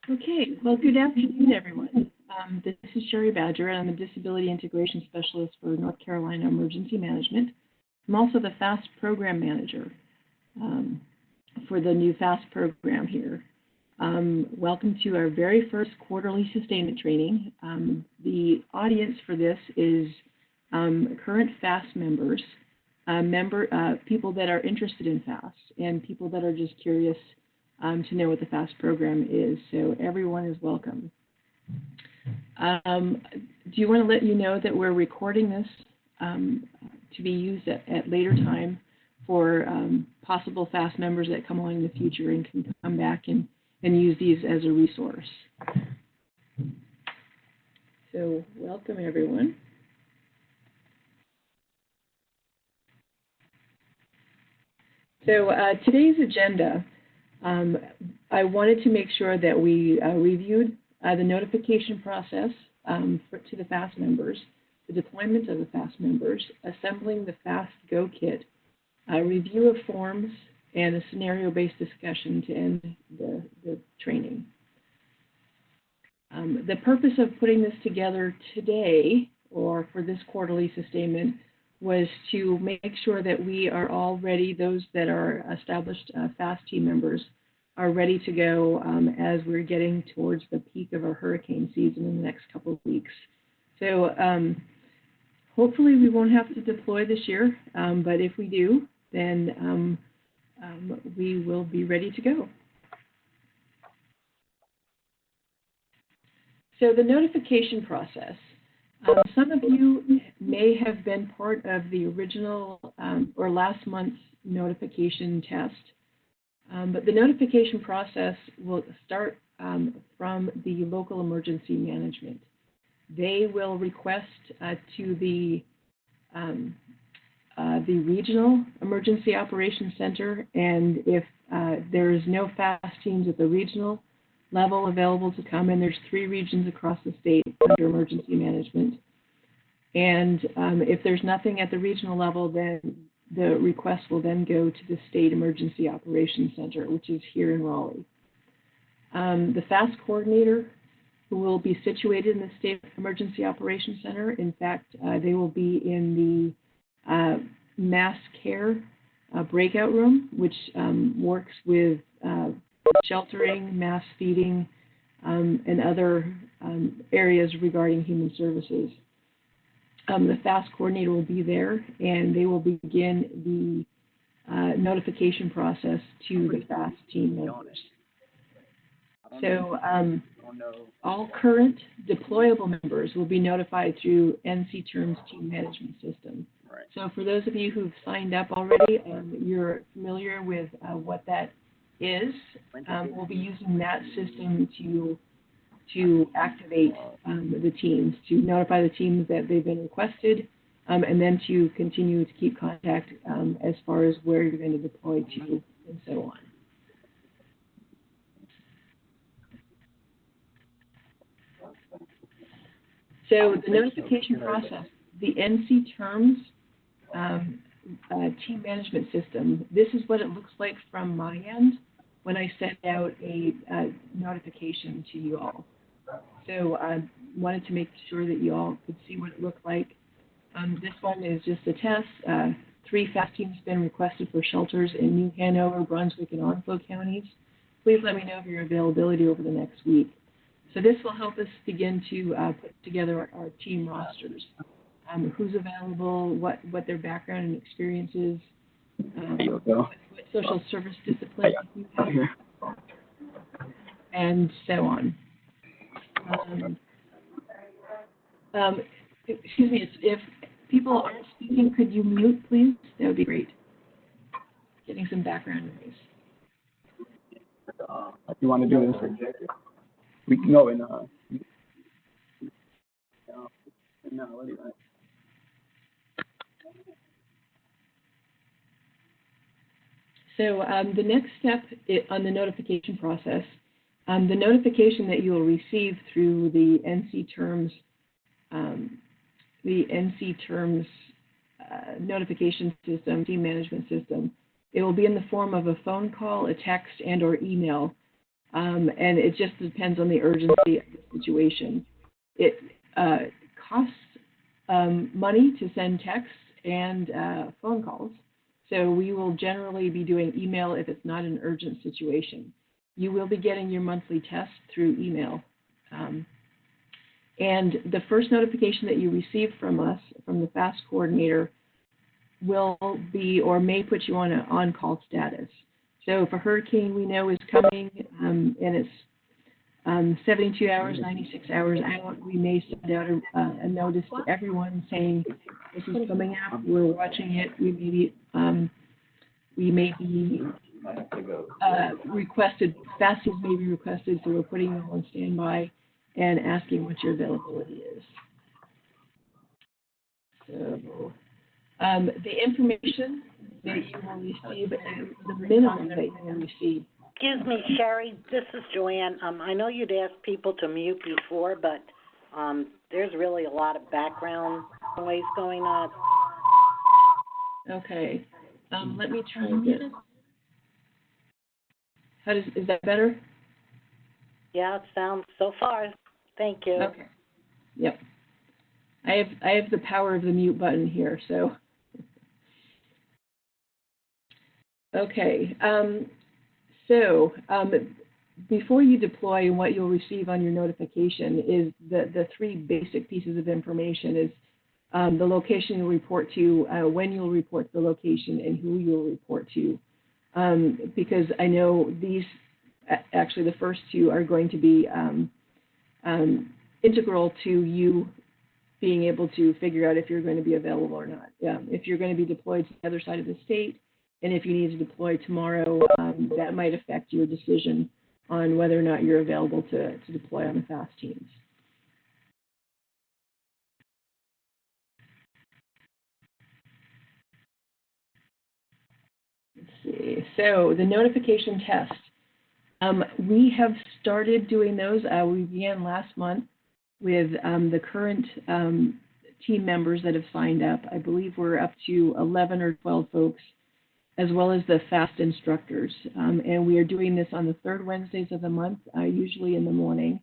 Okay, well, good afternoon, everyone. This is Sherry Badger, and I'm a Disability Integration Specialist for North Carolina Emergency Management. I'm also the FAST Program Manager for the new FAST program here. Welcome to our very first quarterly sustainment training. The audience for this is current FAST members, people that are interested in FAST, and people that are just curious to know what the FAST program is. So everyone is welcome. Do you want to let you know that we're recording this to be used at later time for possible FAST members that come along in the future and can come back and use these as a resource. So welcome, everyone. So today's agenda, I wanted to make sure that we reviewed the notification process to the FAST members, the deployment of the FAST members, assembling the FAST Go Kit, a review of forms, and a scenario-based discussion to end the training. The purpose of putting this together today, or for this quarterly sustainment, was to make sure that we are all ready, those that are established FAST team members are ready to go as we're getting towards the peak of our hurricane season in the next couple of weeks. So hopefully we won't have to deploy this year, but if we do, then we will be ready to go. So the notification process. Some of you may have been part of the original or last month's notification test, but the notification process will start from the local emergency management. They will request to the regional emergency operations center, and if there is no FAST teams at the regional level available to come, and there's 3 regions across the state under emergency management. And if there's nothing at the regional level, then the request will then go to the State Emergency Operations Center, which is here in Raleigh. The FAST coordinator, who will be situated in the State Emergency Operations Center, in fact, they will be in the mass care breakout room, which works with sheltering, mass feeding, and other areas regarding human services. The FAST coordinator will be there, and they will begin the notification process to the FAST team members. So all current deployable members will be notified through NC Terms team management system. So for those of you who've signed up already, you're familiar with what that is. We'll be using that system to activate the teams, to notify the teams that they've been requested, and then to continue to keep contact as far as where you're going to deploy to and so on. So the notification process, the NC Terms team management system, this is what it looks like from my end when I send out a notification to you all. So I wanted to make sure that you all could see what it looked like. This one is just a test. 3 FAST teams have been requested for shelters in New Hanover, Brunswick, and Onslow counties. Please let me know of your availability over the next week. So this will help us begin to put together our team rosters. Who's available, what their background and experience is, what social service discipline you have, and so on. Excuse me, if people aren't speaking, could you mute, please? That would be great. Getting some background noise. If you want to do this, we can go in. No, what do you want? So the next step on the notification process, the notification that you will receive through the NC Terms notification system, team management system, it will be in the form of a phone call, a text, and/or email And it just depends on the urgency of the situation. It costs money to send texts and phone calls. So we will generally be doing email if it's not an urgent situation. You will be getting your monthly test through email. And the first notification that you receive from us, from the FAST coordinator, will be or may put you on an on-call status. So if a hurricane we know is coming and it's 72 hours, 96 hours out, we may send out a notice to everyone saying, this is coming up, we're watching it, we may be requested, fastings may be requested, so we're putting you on standby and asking what your availability is. So the information that you will receive, the minimum that you will receive. Excuse me, Sherry, this is Joanne. I know you'd asked people to mute before, but there's really a lot of background noise going on. Okay. Let me try this. Is that better? Yeah, it sounds so far. Thank you. Okay. Yep. I have the power of the mute button here, so. Okay. Before you deploy, what you'll receive on your notification is the three basic pieces of information is the location you'll report to, when you'll report to the location, and who you'll report to. Because I know these, actually the first two are going to be integral to you being able to figure out if you're going to be available or not. If you're going to be deployed to the other side of the state, and if you need to deploy tomorrow, that might affect your decision on whether or not you're available to deploy on the FAST teams. Let's see. So the notification test. We have started doing those. We began last month with the current team members that have signed up. I believe we're up to 11 or 12 folks, as well as the FAST instructors. And we are doing this on the third Wednesdays of the month, usually in the morning.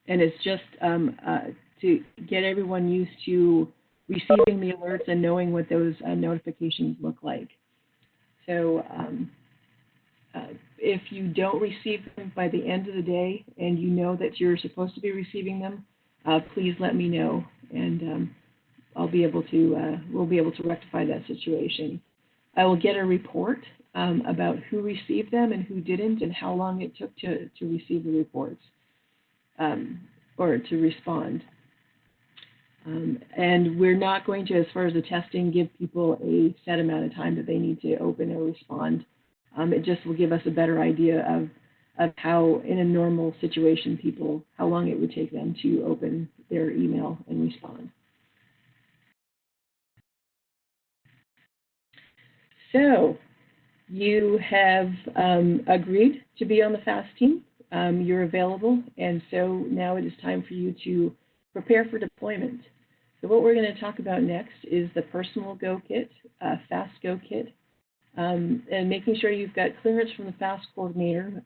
And it's just to get everyone used to receiving the alerts and knowing what those notifications look like. So if you don't receive them by the end of the day and you know that you're supposed to be receiving them, please let me know, and we'll be able to rectify that situation. I will get a report about who received them and who didn't, and how long it took to receive the reports or to respond. And we're not going to, as far as the testing, give people a set amount of time that they need to open or respond. It just will give us a better idea of how, in a normal situation, how long it would take them to open their email and respond. So you have agreed to be on the FAST team. You're available, and so now it is time for you to prepare for deployment. So what we're going to talk about next is the Personal Go Kit, FAST Go Kit, and making sure you've got clearance from the FAST coordinator.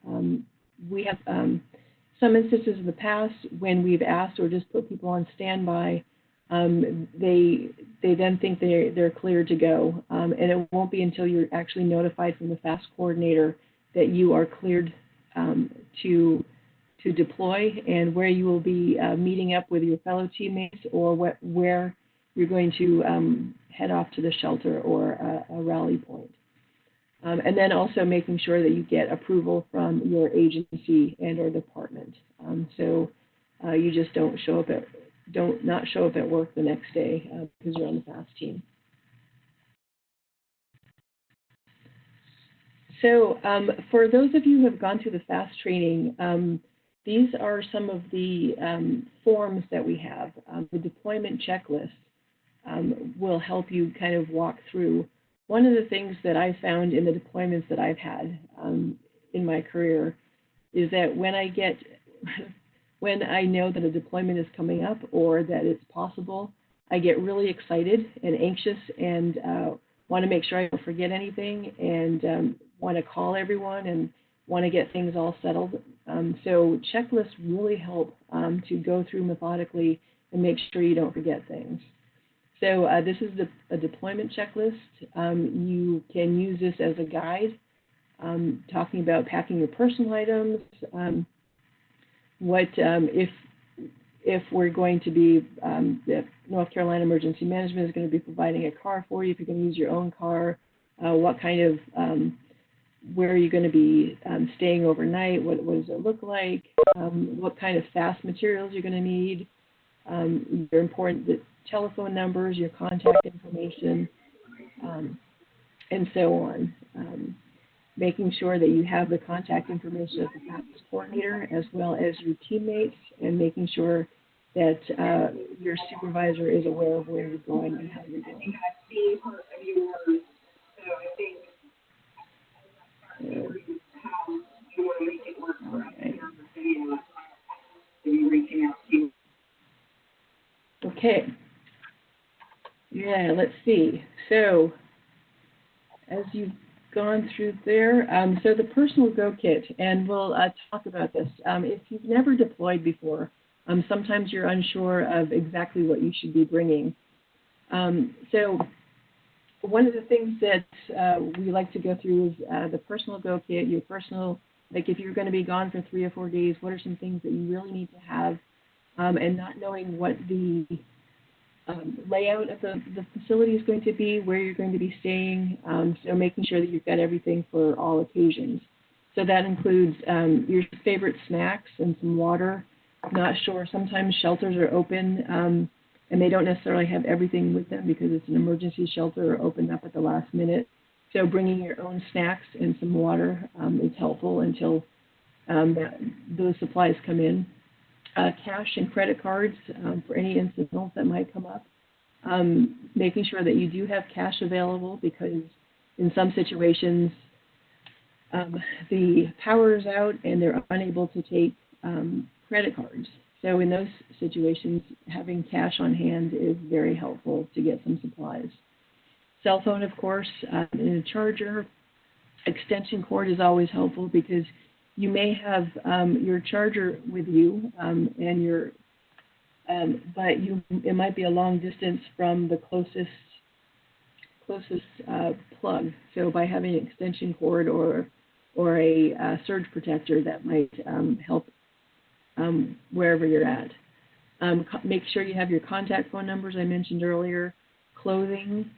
We have some instances in the past when we've asked or just put people on standby, they then think they're cleared to go, and it won't be until you're actually notified from the FAST coordinator that you are cleared to deploy, and where you will be meeting up with your fellow teammates, or where you're going to head off to the shelter or a rally point. And then also making sure that you get approval from your agency and or department. So you just don't not show up at work the next day because you're on the FAST team. So for those of you who have gone through the FAST training, these are some of the forms that we have. The deployment checklist will help you kind of walk through. One of the things that I found in the deployments that I've had in my career is that when I know that a deployment is coming up or that it's possible, I get really excited and anxious and want to make sure I don't forget anything, and want to call everyone and want to get things all settled So checklists really help to go through methodically and make sure you don't forget things. So this is a deployment checklist. You can use this as a guide, talking about packing your personal items, if we're going to be, if North Carolina Emergency Management is going to be providing a car for you, if you're going to use your own car, what kind of, where are you going to be staying overnight, what does it look like, what kind of fast materials you're going to need, your important telephone numbers, your contact information, and so on. Making sure that you have the contact information of the practice coordinator as well as your teammates, and making sure that your supervisor is aware of where you're going and how you're going. Okay. Yeah, let's see. So, as you've gone through there, so the personal go kit, and we'll talk about this. If you've never deployed before, sometimes you're unsure of exactly what you should be bringing. So one of the things that we like to go through is the personal go kit, your personal, like if you're going to be gone for 3 or 4 days, what are some things that you really need to have, and not knowing what the layout of the facility is going to be, where you're going to be staying, so making sure that you've got everything for all occasions. So that includes your favorite snacks and some water. Not sure, sometimes shelters are open and they don't necessarily have everything with them because it's an emergency shelter or opened up at the last minute. So bringing your own snacks and some water is helpful until those supplies come in. Cash and credit cards for any incidentals that might come up. Making sure that you do have cash available because in some situations the power is out and they're unable to take credit cards. So in those situations, having cash on hand is very helpful to get some supplies. Cell phone, of course, and a charger. Extension cord is always helpful because you may have your charger with you, and but it might be a long distance from the closest plug. So by having an extension cord or a surge protector, that might help wherever you're at. Make sure you have your contact phone numbers I mentioned earlier. Clothing.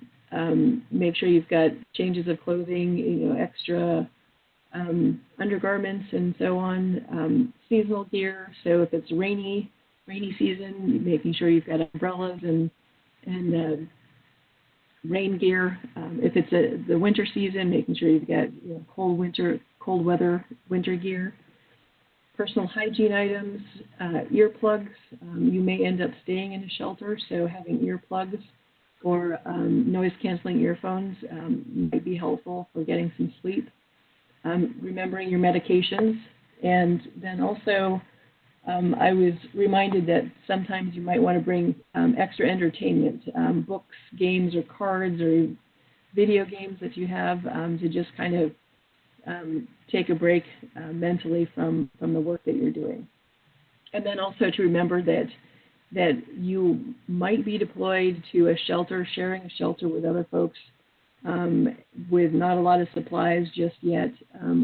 Make sure you've got changes of clothing, extra undergarments and so on. Seasonal gear. So if it's rainy season, making sure you've got umbrellas and rain gear. If it's the winter season, making sure you've got cold weather winter gear. Personal hygiene items, earplugs. You may end up staying in a shelter, so having earplugs or noise-canceling earphones might be helpful for getting some sleep. Remembering your medications, and then also I was reminded that sometimes you might want to bring extra entertainment, books, games, or cards, or video games that you have to just kind of take a break mentally from the work that you're doing. And then also to remember that you might be deployed to a shelter, sharing a shelter with other folks with not a lot of supplies just yet,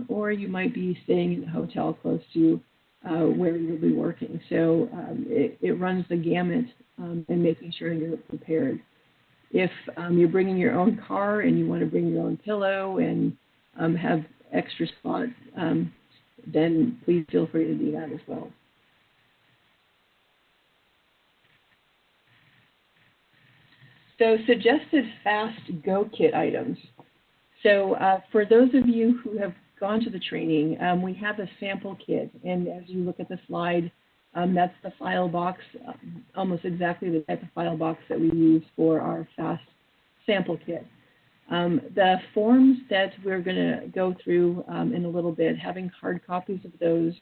or you might be staying in a hotel close to where you'll be working. So it runs the gamut in making sure you're prepared. If you're bringing your own car and you want to bring your own pillow and have extra spots, then please feel free to do that as well. So suggested fast go kit items. So for those of you who have gone to the training, we have a sample kit, and as you look at the slide, that's the file box, almost exactly the type of file box that we use for our fast sample kit. The forms that we're going to go through in a little bit, having hard copies of those,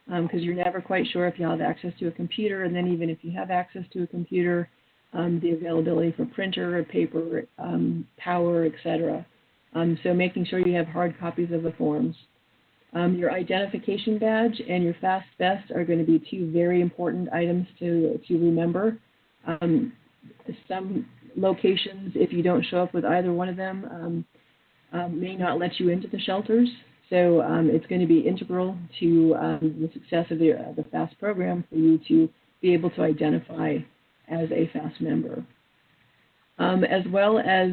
because you're never quite sure if you'll have access to a computer, and then even if you have access to a computer, the availability for printer, paper, power, etc. So making sure you have hard copies of the forms. Your identification badge and your Fast Vest are going to be two very important items to remember. Some locations, if you don't show up with either one of them, may not let you into the shelters. So it's going to be integral to the success of the FAST program for you to be able to identify as a FAST member. As well as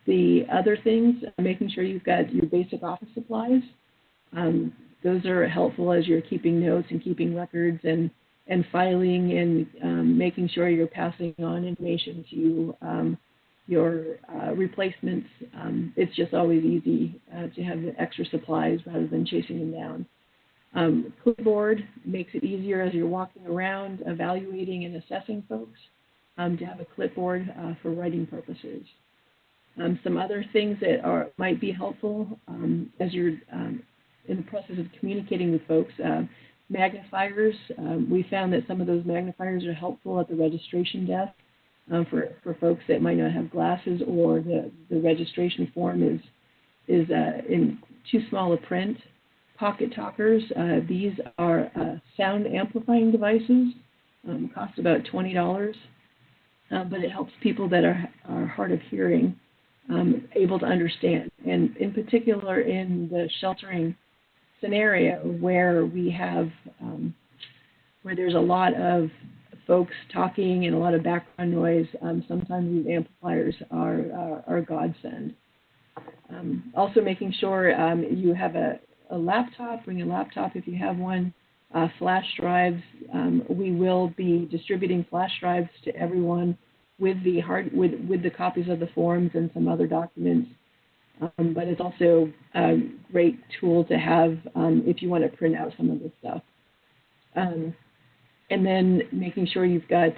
the other things, making sure you've got your basic office supplies. Those are helpful as you're keeping notes and keeping records and filing and making sure you're passing on information to your replacements. It's just always easy to have extra supplies rather than chasing them down. Clipboard makes it easier as you're walking around, evaluating and assessing folks, to have a clipboard for writing purposes. Some other things that might be helpful as you're in the process of communicating with folks, magnifiers. We found that some of those magnifiers are helpful at the registration desk for folks that might not have glasses, or the registration form is in too small a print. Pocket talkers, these are sound amplifying devices, cost about $20, but it helps people that are hard of hearing able to understand. And in particular in the sheltering scenario where we have, where there's a lot of folks talking and a lot of background noise, sometimes these amplifiers are a godsend. Also making sure you have a laptop, bring a laptop if you have one, flash drives. We will be distributing flash drives to everyone with the copies of the forms and some other documents. But it's also a great tool to have if you want to print out some of this stuff. And then making sure you've got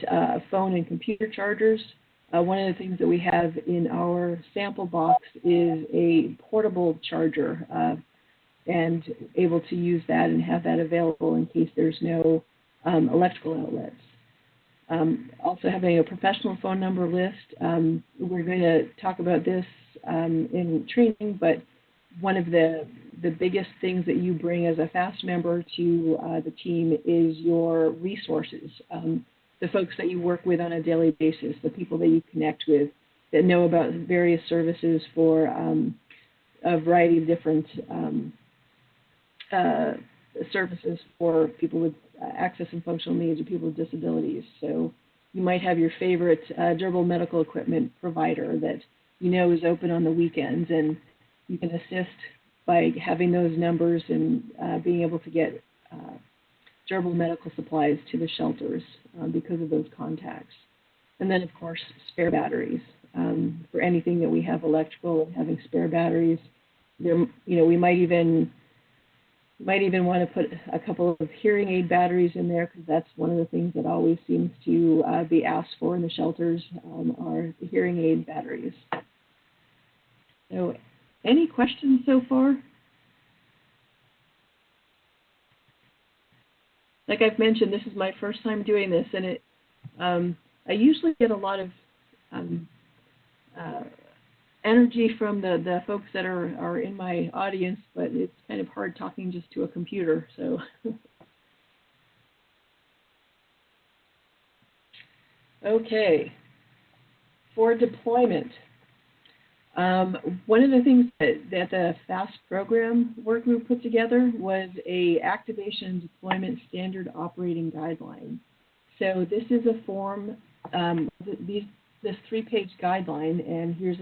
phone and computer chargers. One of the things that we have in our sample box is a portable charger, and able to use that and have that available in case there's no electrical outlets. Also having a professional phone number list. We're going to talk about this in training, but one of the biggest things that you bring as a FAST member to the team is your resources, the folks that you work with on a daily basis, the people that you connect with that know about various services for a variety of different services for people with access and functional needs or people with disabilities. So you might have your favorite durable medical equipment provider that you know is open on the weekends, and you can assist by having those numbers and being able to get durable medical supplies to the shelters because of those contacts. And then, of course, spare batteries. For anything that we have electrical, and having spare batteries. There, we might even want to put a couple of hearing aid batteries in there, because that's one of the things that always seems to be asked for in the shelters, are the hearing aid batteries. So, any questions so far? Like I've mentioned, this is my first time doing this, and I usually get a lot of energy from the folks that are in my audience, but it's kind of hard talking just to a computer. So, okay, for deployment. One of the things that the FAST program work group put together was a activation deployment standard operating guideline. So this is a form, this 3-page guideline, and here's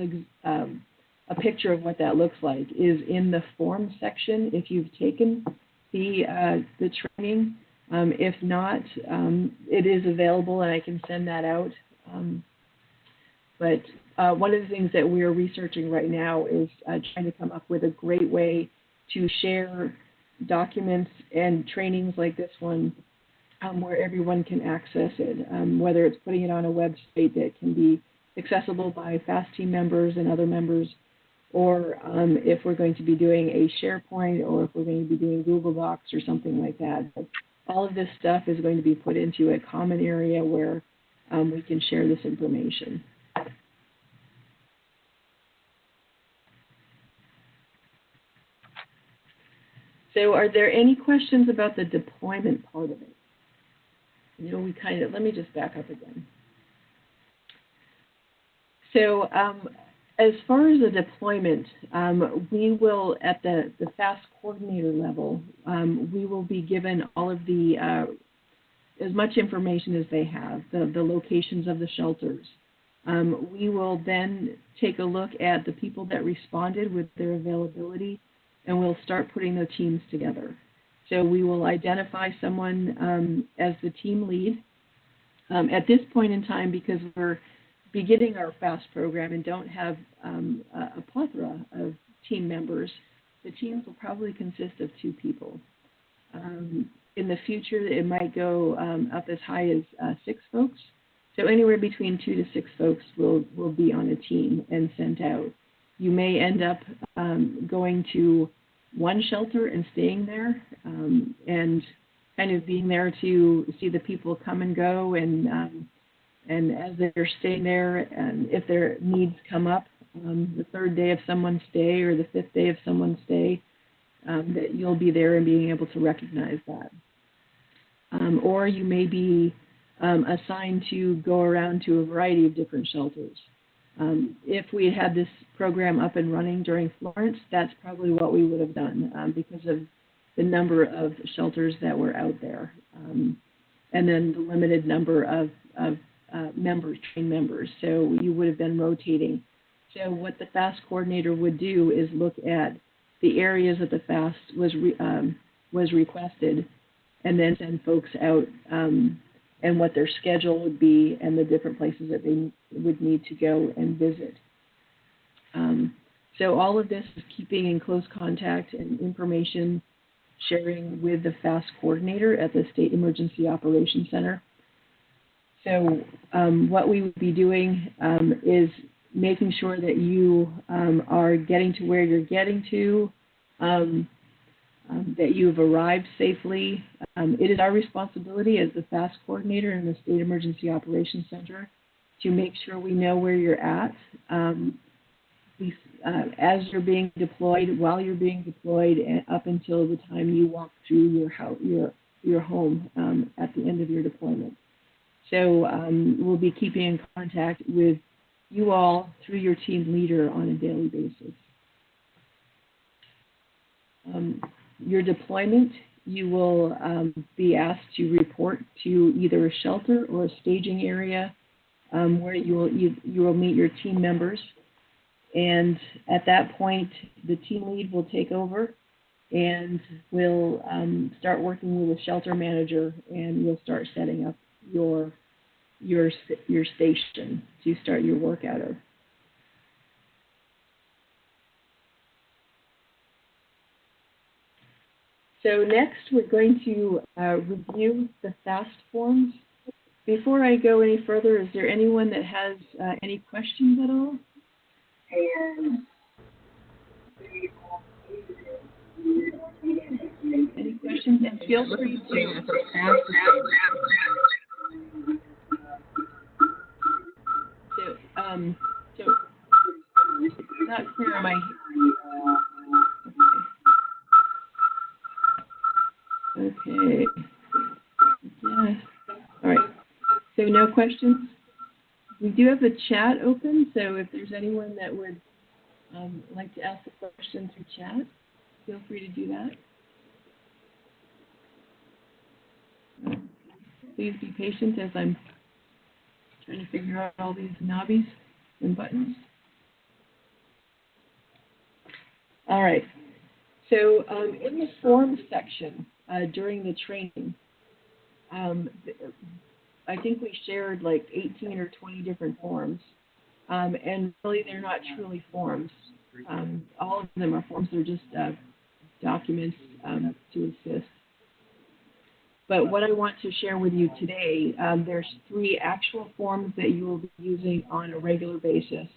a picture of what that looks like, is in the form section if you've taken the training. If not, it is available and I can send that out. But one of the things that we're researching right now is trying to come up with a great way to share documents and trainings like this one where everyone can access it, whether it's putting it on a website that can be accessible by FAST team members and other members, or if we're going to be doing a SharePoint, or if we're going to be doing Google Docs or something like that. But all of this stuff is going to be put into a common area where we can share this information. So are there any questions about the deployment part of it? You know, let me just back up again. So as far as the deployment, we will, at the FAST coordinator level, we will be given all of the, as much information as they have, the locations of the shelters. We will then take a look at the people that responded with their availability, and we'll start putting the teams together. So we will identify someone as the team lead. At this point in time, because we're beginning our FAST program and don't have a plethora of team members, the teams will probably consist of 2 people. In the future, it might go up as high as 6 folks. So anywhere between 2 to 6 folks will be on a team and sent out. You may end up going to one shelter and staying there and kind of being there to see the people come and go, and as they're staying there, and if their needs come up, the 3rd day of someone's stay or the 5th day of someone's stay, that you'll be there and being able to recognize that. Or you may be assigned to go around to a variety of different shelters. If we had this program up and running during Florence, that's probably what we would have done because of the number of shelters that were out there, and then the limited number of members, trained members. So you would have been rotating. So what the FAST coordinator would do is look at the areas that the FAST was requested, and then send folks out and what their schedule would be and the different places that they would need to go and visit. So all of this is keeping in close contact and information sharing with the FAST coordinator at the State Emergency Operations Center. So what we would be doing is making sure that you are getting to where you're getting to, that you've arrived safely. It is our responsibility as the FAST coordinator in the State Emergency Operations Center to make sure we know where you're at as you're being deployed, while you're being deployed, and up until the time you walk through your home at the end of your deployment. So we'll be keeping in contact with you all through your team leader on a daily basis. Your deployment, you will be asked to report to either a shelter or a staging area where you will meet your team members. And at that point, the team lead will take over and will start working with a shelter manager, and you'll start setting up your station to start your work out of. So next, we're going to review the FAST forms. Before I go any further, is there anyone that has any questions at all? Any questions? And feel free to ask. So not clear. Am I? Okay. Yes. All right. So no questions? We do have the chat open, so if there's anyone that would like to ask a question through chat, feel free to do that. Please be patient as I'm trying to figure out all these knobbies and buttons. All right. So in the forms section during the training, I think we shared like 18 or 20 different forms, and really they're not truly forms. All of them are forms. They're just documents to assist. But what I want to share with you today, there's 3 actual forms that you will be using on a regular basis,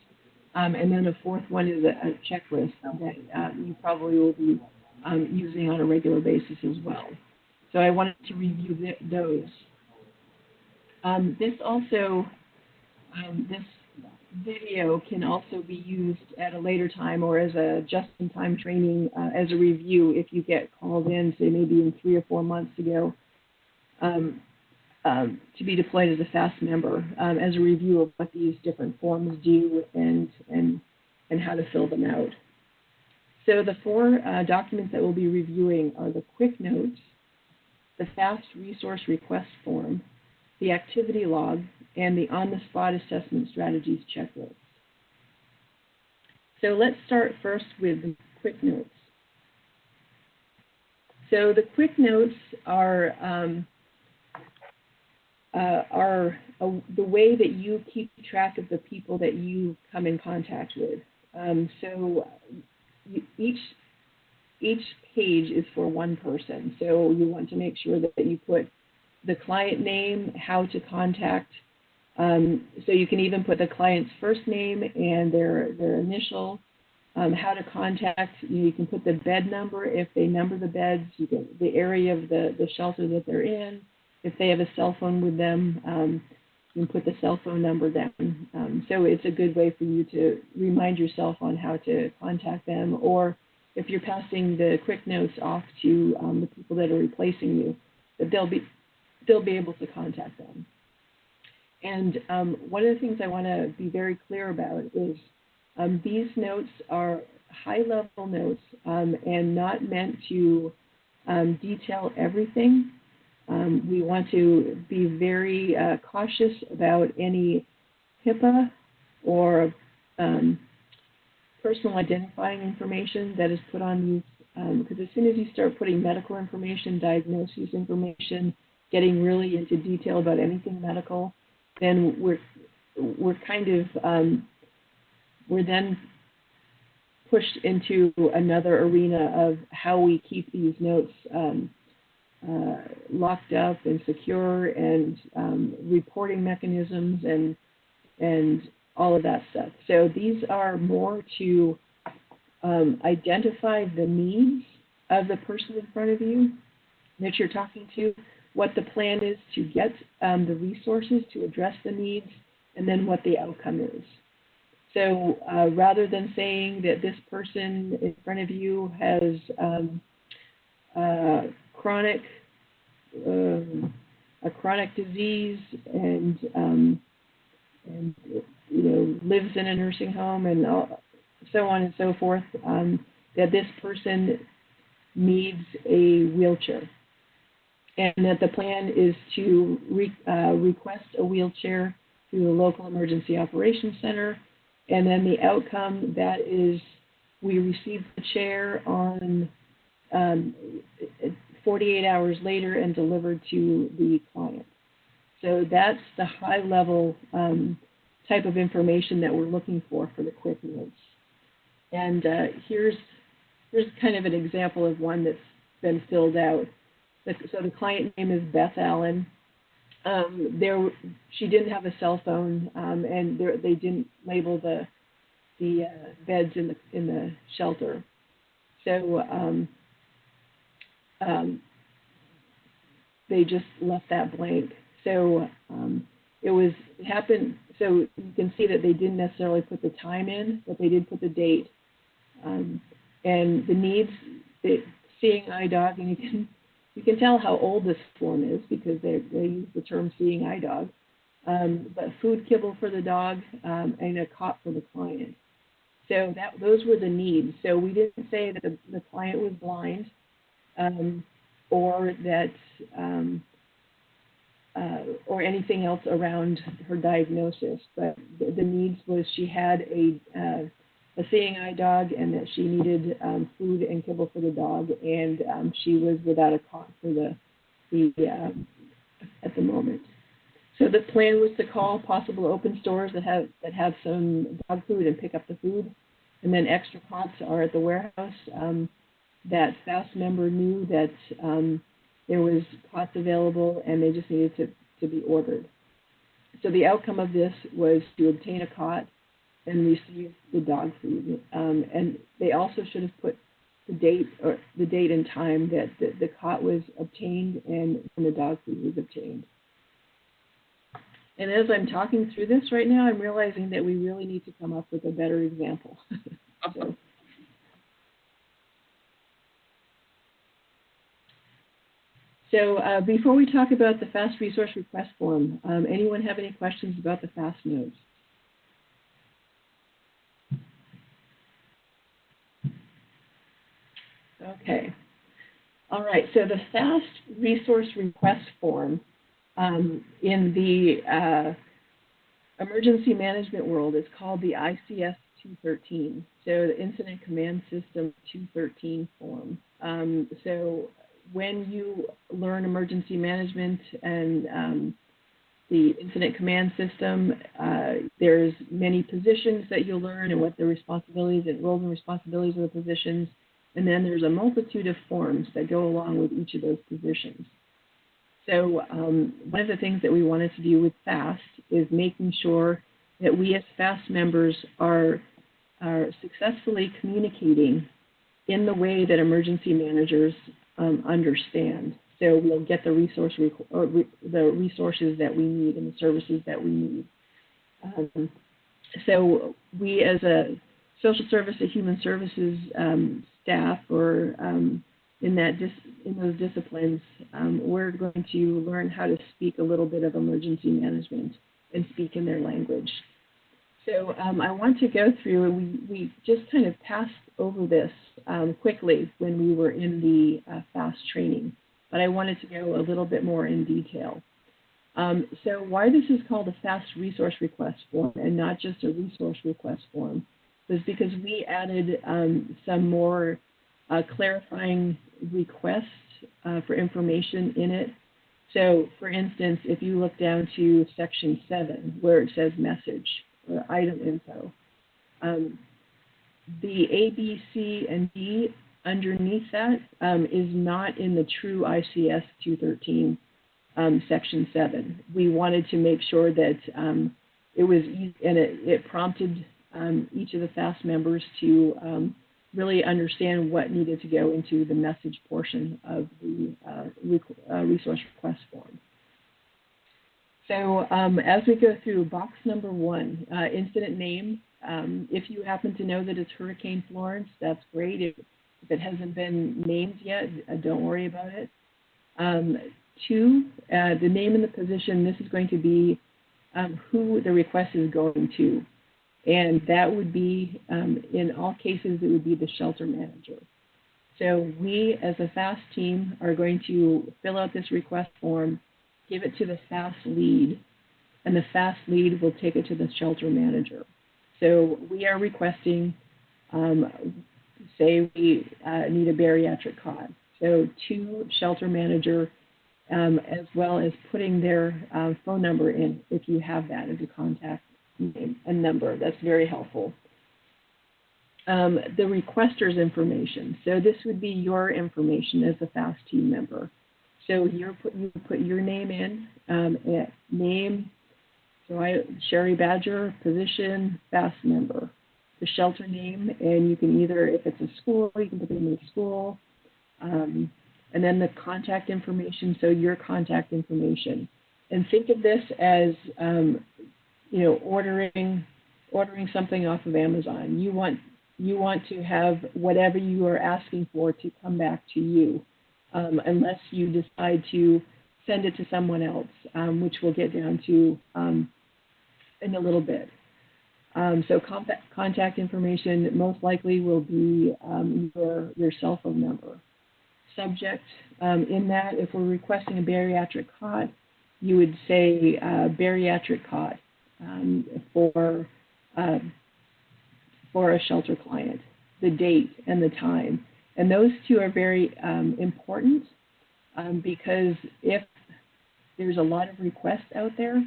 and then the 4th one is a checklist that you probably will be using on a regular basis as well. So I wanted to review those. This also, this video can also be used at a later time or as a just-in-time training as a review if you get called in, say maybe in 3 or 4 months ago, to be deployed as a FAST member as a review of what these different forms do and how to fill them out. So the 4 documents that we'll be reviewing are the quick notes, the FAST resource request form, the activity log, and the on-the-spot assessment strategies checklist. So let's start first with the quick notes. So the quick notes are the way that you keep track of the people that you come in contact with. Each page is for one person, so you want to make sure that you put the client name, how to contact. So you can even put the client's first name and their initial, how to contact. You can put the bed number if they number the beds, the area of the shelter that they're in. If they have a cell phone with them, you can put the cell phone number down. So it's a good way for you to remind yourself on how to contact them, or if you're passing the quick notes off to the people that are replacing you, that they'll be able to contact them. And one of the things I want to be very clear about is these notes are high-level notes and not meant to detail everything. We want to be very cautious about any HIPAA or personal identifying information that is put on these, because as soon as you start putting medical information, diagnosis information, getting really into detail about anything medical, then we're kind of we're then pushed into another arena of how we keep these notes locked up and secure, and reporting mechanisms and all of that stuff. So these are more to identify the needs of the person in front of you that you're talking to, what the plan is to get the resources to address the needs, and then what the outcome is. So rather than saying that this person in front of you has a chronic disease and lives in a nursing home and so on and so forth, that this person needs a wheelchair, and that the plan is to request a wheelchair through the local emergency operations center, and then the outcome that is we receive the chair on 48 hours later and delivered to the client. So that's the high-level type of information that we're looking for the quick notes. And here's kind of an example of one that's been filled out. So the client name is Beth Allen. She didn't have a cell phone, and they didn't label the beds in the shelter. So they just left that blank. So it happened. So you can see that they didn't necessarily put the time in, but they did put the date. And the needs, seeing eye dog, and you can tell how old this form is because they use the term seeing eye dog. But food kibble for the dog and a cot for the client. So those were the needs. So we didn't say that the client was blind or that or anything else around her diagnosis. But the needs was she had a seeing eye dog, and that she needed food and kibble for the dog, and she was without a cot for the at the moment. So the plan was to call possible open stores that have some dog food and pick up the food, and then extra cots are at the warehouse. That FAST member knew that there was cots available, and they just needed to be ordered. So the outcome of this was to obtain a cot and receive the dog food. And they also should have put the date and time that the cot was obtained and when the dog food was obtained. And as I'm talking through this right now, I'm realizing that we really need to come up with a better example. So before we talk about the FAST resource request form, anyone have any questions about the FAST nodes? Okay. All right, so the FAST resource request form in the emergency management world is called the ICS 213, so the Incident Command System 213 form. So when you learn emergency management and the incident command system, there's many positions that you'll learn and what the responsibilities and roles and responsibilities of the positions. And then there's a multitude of forms that go along with each of those positions. So one of the things that we wanted to do with FAST is making sure that we as FAST members are successfully communicating in the way that emergency managers understand. So we'll get the resources that we need and the services that we need. So we as a social service and human services staff or in those disciplines, we're going to learn how to speak a little bit of emergency management and speak in their language. So I want to go through, and we just kind of passed over this quickly when we were in the FAST training, but I wanted to go a little bit more in detail. So why this is called a FAST resource request form and not just a resource request form was because we added some more clarifying requests for information in it. So for instance, if you look down to section 7 where it says message or item info, the A, B, C, and D underneath that is not in the true ICS 213 section 7. We wanted to make sure that it was easy, and it prompted each of the FAST members to really understand what needed to go into the message portion of the resource request form. So as we go through box number 1, incident name, if you happen to know that it's Hurricane Florence, that's great. If it hasn't been named yet, don't worry about it. 2, the name and the position, this is going to be who the request is going to. And that would be, in all cases, it would be the shelter manager. So we, as a FAST team, are going to fill out this request form, give it to the FAST lead, and the FAST lead will take it to the shelter manager. So we are requesting, say we need a bariatric cot. So to shelter manager, as well as putting their phone number in, if you have that as a contact name and number. That's very helpful. The requester's information. So this would be your information as a FAST team member. So you put your name in, name, so Sherry Badger, position, FAST member. The shelter name, and you can either, if it's a school, you can put the name of the school, and then the contact information, so your contact information. And think of this as, ordering something off of Amazon. You want to have whatever you are asking for to come back to you, unless you decide to send it to someone else, which we'll get down to in a little bit. So contact information most likely will be your cell phone number. Subject, in that, if we're requesting a bariatric cot, you would say bariatric cot for a shelter client, the date and the time. And those two are very important because if there's a lot of requests out there,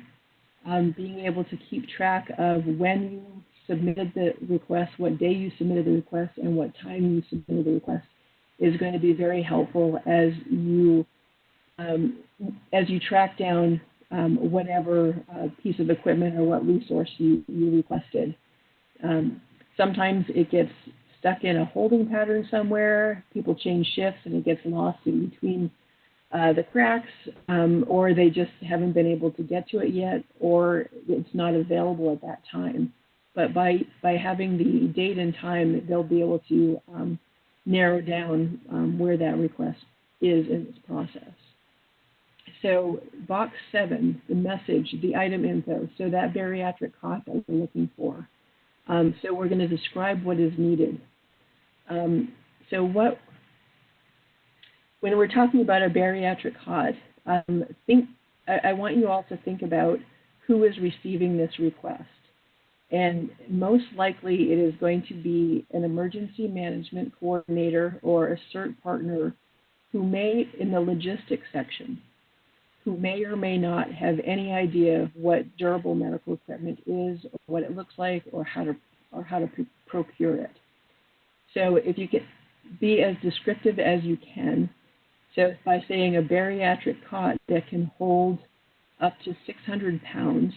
being able to keep track of when you submitted the request, what day you submitted the request, and what time you submitted the request is going to be very helpful as you track down whatever piece of equipment or what resource you requested. Sometimes it gets stuck in a holding pattern somewhere. People change shifts and it gets lost in between the cracks, or they just haven't been able to get to it yet, or it's not available at that time. But by having the date and time, they'll be able to narrow down where that request is in this process. So box 7, the message, the item info, so that bariatric cot that we're looking for. So we're going to describe what is needed. When we're talking about a bariatric cot, I want you all to think about who is receiving this request. And most likely it is going to be an emergency management coordinator or a CERT partner who may, in the logistics section, who may or may not have any idea what durable medical equipment is, or what it looks like, or how to procure it. So if you can be as descriptive as you can, so by saying a bariatric cot that can hold up to 600 pounds,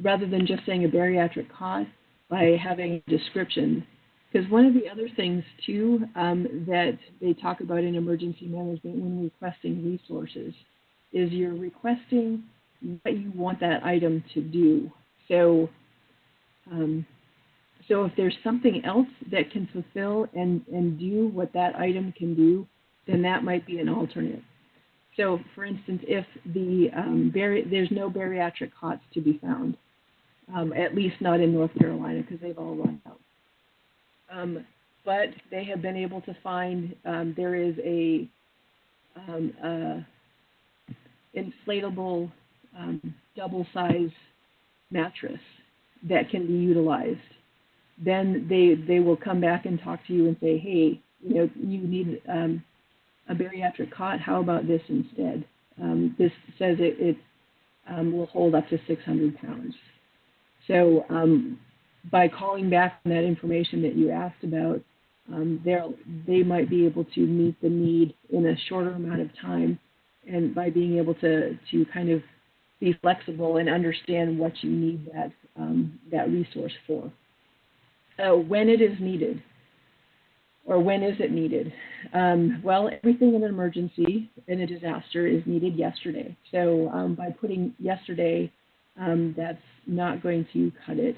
rather than just saying a bariatric cot, by having a description. Because one of the other things, too, that they talk about in emergency management when requesting resources is you're requesting what you want that item to do. So if there's something else that can fulfill and do what that item can do, then that might be an alternate. So, for instance, if there's no bariatric cots to be found, at least not in North Carolina, because they've all run out. But they have been able to find there is a inflatable double-size mattress that can be utilized. Then they will come back and talk to you and say, hey, you need a bariatric cot. How about this instead? This says it will hold up to 600 pounds. So by calling back on that information that you asked about, they might be able to meet the need in a shorter amount of time, and by being able to kind of be flexible and understand what you need that resource for. When it is needed, or when is it needed? Well, everything in an emergency, in a disaster, is needed yesterday. So by putting yesterday, that's not going to cut it.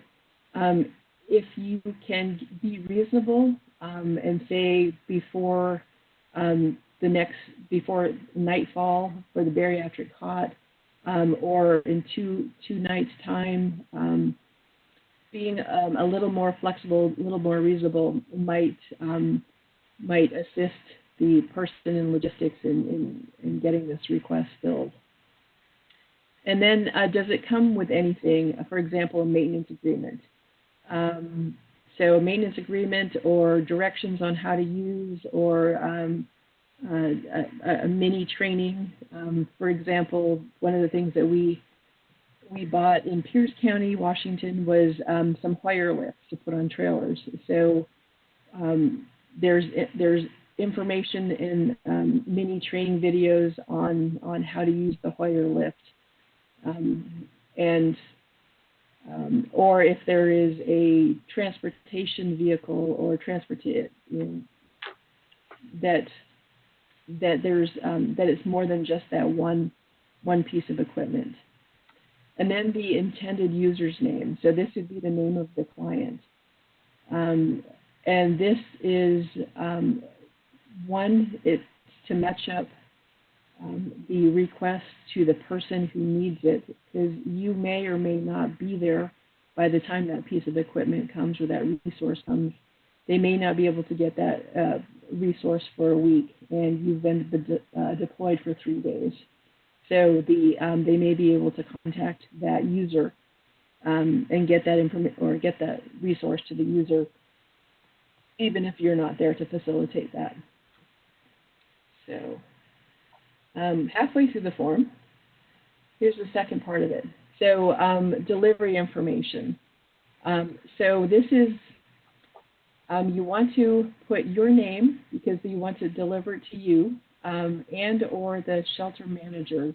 If you can be reasonable and say before nightfall for the bariatric cot, or in two nights' time, being a little more flexible, a little more reasonable might assist the person in logistics in getting this request filled. And then does it come with anything, for example, a maintenance agreement? So a maintenance agreement or directions on how to use, or a mini training. For example, one of the things that we bought in Pierce County, Washington, was some wire lifts to put on trailers. So there's information in mini training videos on how to use the wire lift, or if there is a transportation vehicle or that it's more than just that one piece of equipment. And then the intended user's name. So this would be the name of the client. And this is it's to match up the request to the person who needs it, because you may or may not be there by the time that piece of equipment comes or that resource comes. They may not be able to get that resource for a week, and you've been deployed for 3 days. So they may be able to contact that user and get that information or get that resource to the user, even if you're not there to facilitate that. So halfway through the form, here's the second part of it. So delivery information. So this is, you want to put your name because you want to deliver it to you, and or the shelter manager,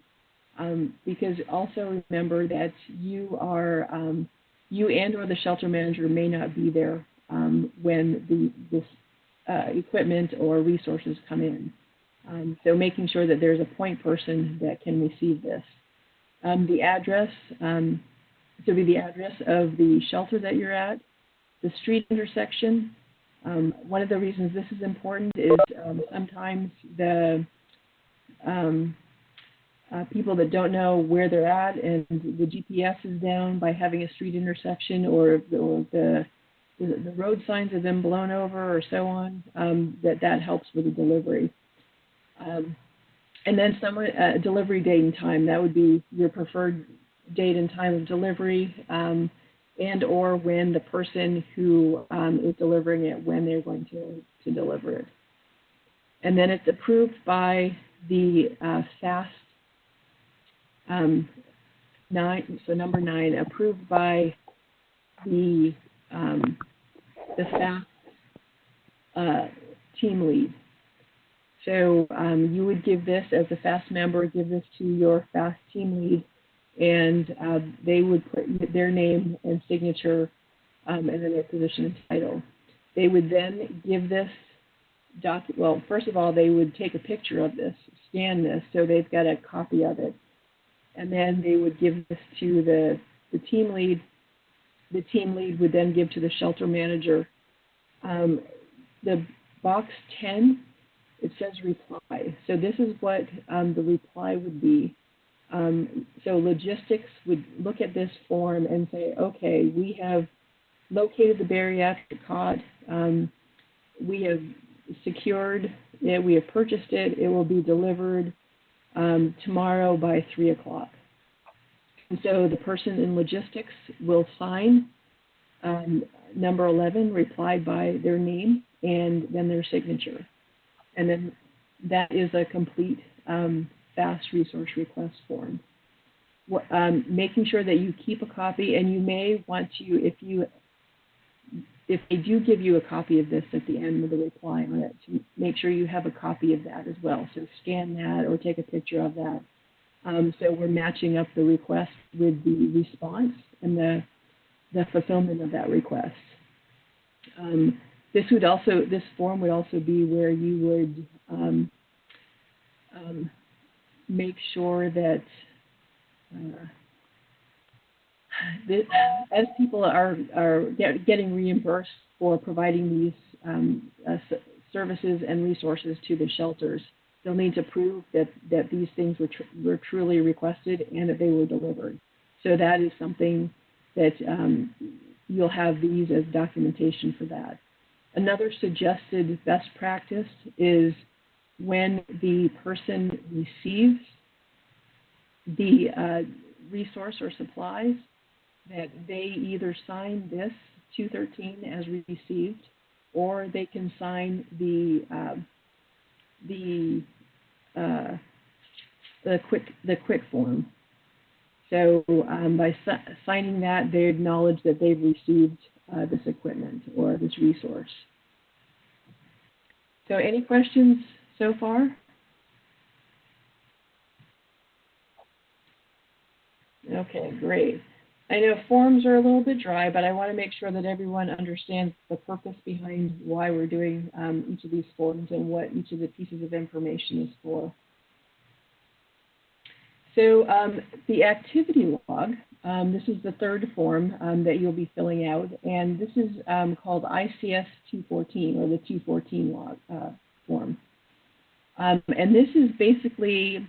because also remember that you and or the shelter manager may not be there when equipment or resources come in. So making sure that there's a point person that can receive this. The address, so be the address of the shelter that you're at, the street intersection. One of the reasons this is important is sometimes the people that don't know where they're at and the GPS is down by having a street intersection, or the road signs have been blown over or so on, that helps with the delivery. And then delivery date and time, that would be your preferred date and time of delivery, and or when the person who is delivering it, when they're going to deliver it. And then it's approved by the FAST 9, so number 9, approved by the FAST team lead. So you would give this, as a FAST member, give this to your FAST team lead, and they would put their name and signature and then their position and title. They would then give this well, first of all, they would take a picture of this, scan this, so they've got a copy of it. And then they would give this to the team lead. The team lead would then give to the shelter manager. The box 10, it says reply. So this is what the reply would be. So logistics would look at this form and say, okay, we have located the bariatric cot. We have secured it. We have purchased it. It will be delivered tomorrow by 3 o'clock. And so the person in logistics will sign number 11, replied by their name and then their signature. And then that is a complete FAST resource request form. Making sure that you keep a copy, and you may want to, if they do give you a copy of this at the end with a reply on it, to make sure you have a copy of that as well. So scan that or take a picture of that. So we're matching up the request with the response and the fulfillment of that request. This form would also be where you would make sure that as people are getting reimbursed for providing these services and resources to the shelters, they'll need to prove that these things were truly requested and that they were delivered. So that is something that you'll have these as documentation for that. Another suggested best practice is when the person receives the resource or supplies, that they either sign this 213 as received, or they can sign the quick form. So by signing that, they acknowledge that they've received this equipment or this resource. So any questions so far? Okay, great. I know forms are a little bit dry, but I want to make sure that everyone understands the purpose behind why we're doing each of these forms and what each of the pieces of information is for. So the activity log, this is the third form that you'll be filling out, and this is called ICS 214, or the 214 log form. And this is basically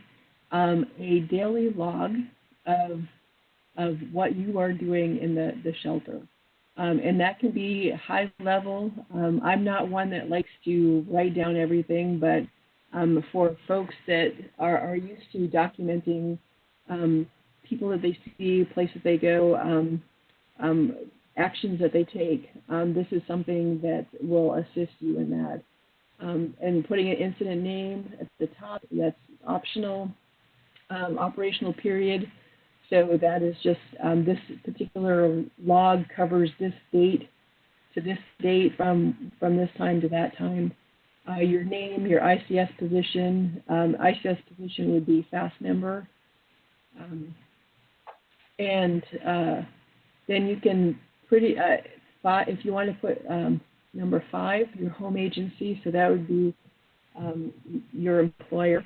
a daily log of what you are doing in the shelter. And that can be high level. I'm not one that likes to write down everything, but for folks that are used to documenting people that they see, places they go, actions that they take, this is something that will assist you in that. And putting an incident name at the top, that's optional. Operational period. So that is just this particular log covers this date to this date from this time to that time. Your name, your ICS position. ICS position would be FAST member. And then you can if you want to put Number 5, your home agency, so that would be your employer.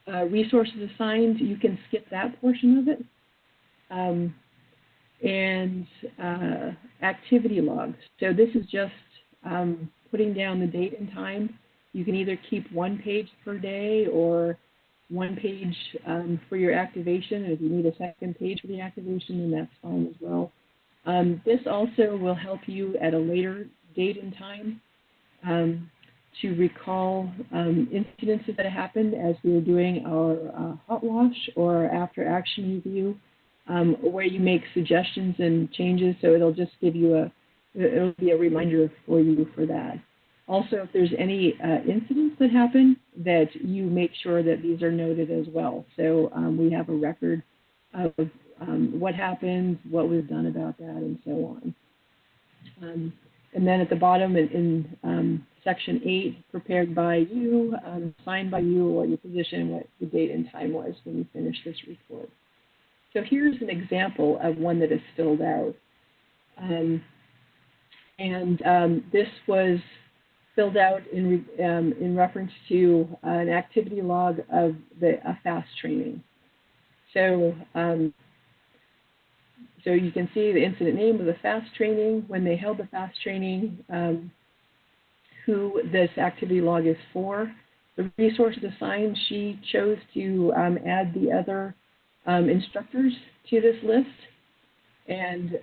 Resources assigned, you can skip that portion of it. And activity logs. So this is just putting down the date and time. You can either keep 1 page per day or 1 page for your activation. And if you need a second page for the activation, then that's fine as well. This also will help you at a later date and time to recall incidences that happened as we were doing our hot wash or after action review, where you make suggestions and changes. So it'll just give you it'll be a reminder for you for that. Also, if there's any incidents that happen, that you make sure that these are noted as well. So we have a record of what happened, what was done about that, and so on. And then at the bottom in Section 8, prepared by you, signed by you, what your position, what the date and time was when you finished this report. So here's an example of one that is filled out. This was filled out in reference to an activity log of a FAST training. So, so you can see the incident name of the FAST training, when they held the FAST training, who this activity log is for. The resources assigned, she chose to add the other instructors to this list. And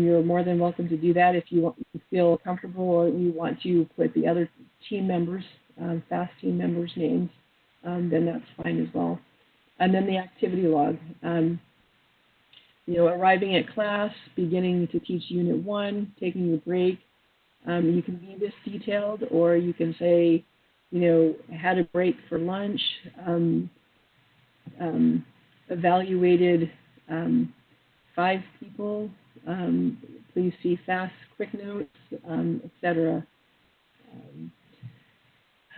you're more than welcome to do that if you feel comfortable or you want to put the other team members, FAST team members' names, then that's fine as well. And then the activity log, arriving at class, beginning to teach Unit 1, taking a break. You can be this detailed, or you can say, had a break for lunch, evaluated 5 people, please see FAST quick notes, etc.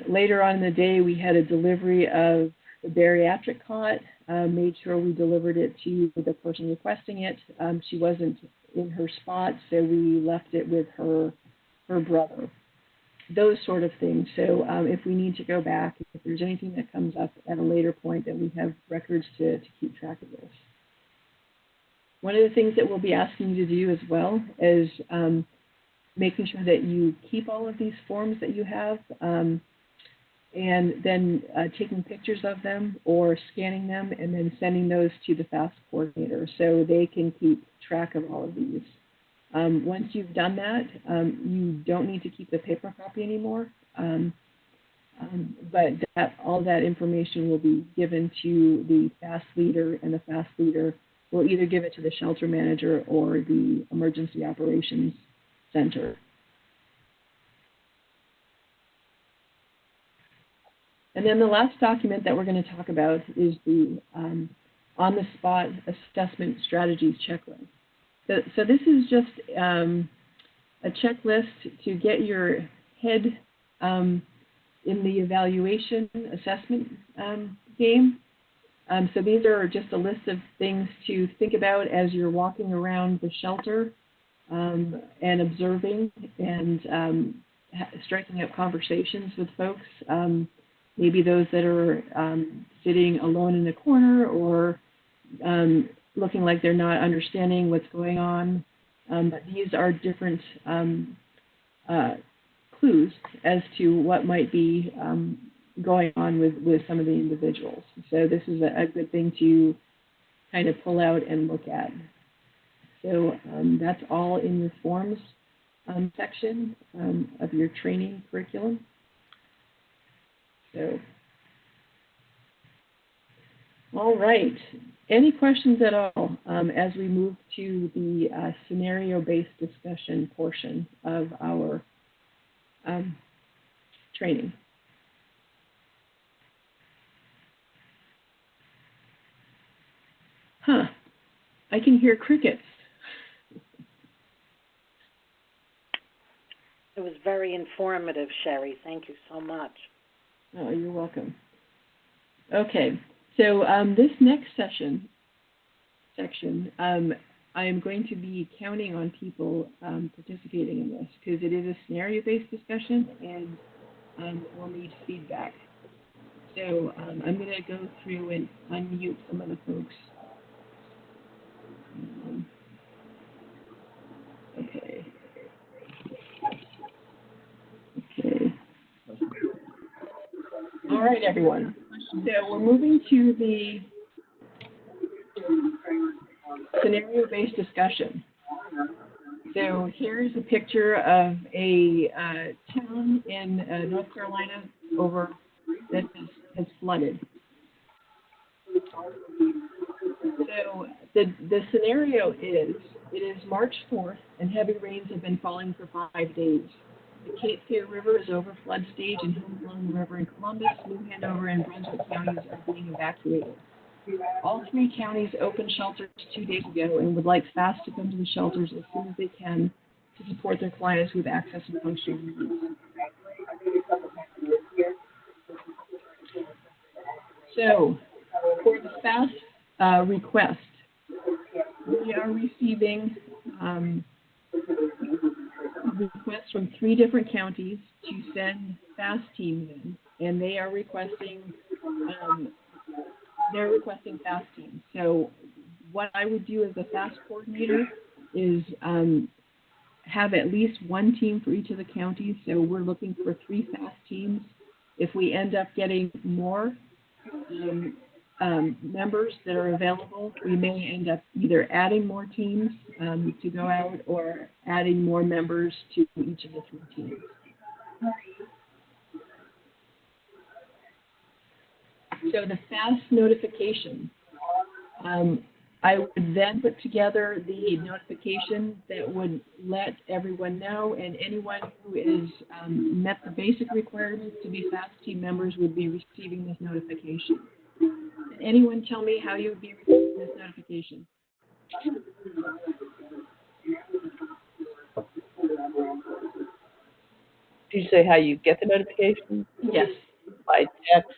Later on in the day, we had a delivery of the bariatric cot, made sure we delivered it to the person requesting it. She wasn't in her spot, so we left it with her brother. Those sort of things. So if we need to go back, if there's anything that comes up at a later point, then we have records to keep track of this. One of the things that we'll be asking you to do as well is making sure that you keep all of these forms that you have, and then taking pictures of them or scanning them and then sending those to the FAST coordinator so they can keep track of all of these. Once you've done that, you don't need to keep the paper copy anymore, but all that information will be given to the FAST leader, and the FAST leader will either give it to the shelter manager or the emergency operations center. And then the last document that we're going to talk about is the on-the-spot assessment strategies checklist. So this is just a checklist to get your head in the evaluation assessment game. So these are just a list of things to think about as you're walking around the shelter and observing and striking up conversations with folks. Maybe those that are sitting alone in the corner or looking like they're not understanding what's going on. But these are different clues as to what might be going on with some of the individuals. So this is a good thing to kind of pull out and look at. So that's all in your forms section of your training curriculum. So, all right. Any questions at all as we move to the scenario-based discussion portion of our training? Huh. I can hear crickets. It was very informative, Sherry. Thank you so much. Oh, you're welcome. Okay, so this next section, I am going to be counting on people participating in this because it is a scenario-based discussion and we'll need feedback. So I'm going to go through and unmute some of the folks. Okay. Okay. All right, everyone. So we're moving to the scenario-based discussion. So here's a picture of a town in North Carolina that has flooded. So the scenario is, it is March 4th and heavy rains have been falling for 5 days. The Cape Fear River is over flood stage and Humboldt River in Columbus, New Hanover, and Brunswick counties are being evacuated. All 3 counties opened shelters 2 days ago and would like FAST to come to the shelters as soon as they can to support their clients with access and functioning needs. So, for the FAST request, we are receiving requests from 3 different counties to send FAST teams in, and they are requesting FAST teams. So what I would do as a FAST coordinator is have at least 1 team for each of the counties. So we're looking for 3 FAST teams. If we end up getting more members that are available, we may end up either adding more teams to go out or adding more members to each of the 3 teams. So the FAST notification, I would then put together the notification that would let everyone know, and anyone who is met the basic requirements to be FAST team members would be receiving this notification. Can anyone tell me how you would be receiving this notification? Did you say how you get the notification? Yes. By text